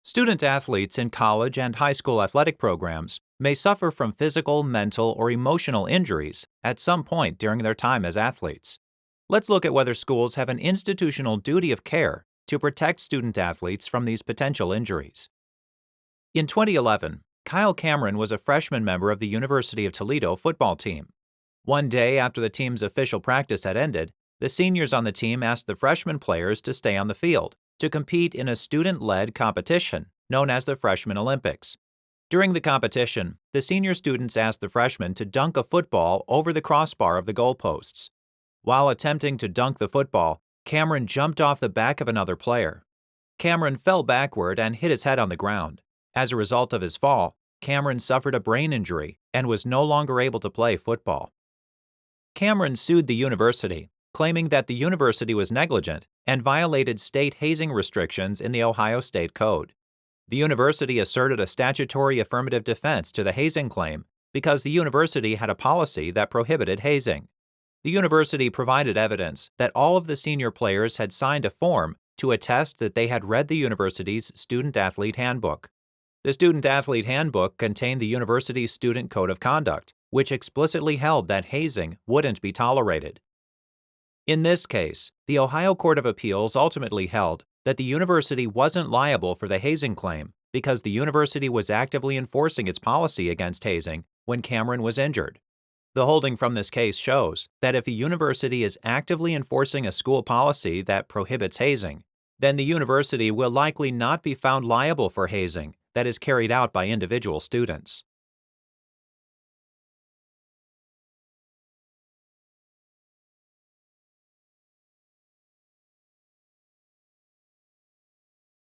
Student athletes in college and high school athletic programs may suffer from physical, mental, or emotional injuries at some point during their time as athletes. Let's look at whether schools have an institutional duty of care to protect student athletes from these potential injuries. In 2011, Kyle Cameron was a freshman member of the University of Toledo football team. One day after the team's official practice had ended, the seniors on the team asked the freshman players to stay on the field to compete in a student-led competition known as the Freshman Olympics. During the competition, the senior students asked the freshmen to dunk a football over the crossbar of the goalposts. While attempting to dunk the football, Cameron jumped off the back of another player. Cameron fell backward and hit his head on the ground. As a result of his fall, Cameron suffered a brain injury and was no longer able to play football. Cameron sued the university, claiming that the university was negligent and violated state hazing restrictions in the Ohio State Code. The university asserted a statutory affirmative defense to the hazing claim because the university had a policy that prohibited hazing. The university provided evidence that all of the senior players had signed a form to attest that they had read the university's student-athlete handbook. The student-athlete handbook contained the university's student code of conduct, which explicitly held that hazing wouldn't be tolerated. In this case, the Ohio Court of Appeals ultimately held that the university wasn't liable for the hazing claim because the university was actively enforcing its policy against hazing when Cameron was injured. The holding from this case shows that if a university is actively enforcing a school policy that prohibits hazing, then the university will likely not be found liable for hazing that is carried out by individual students.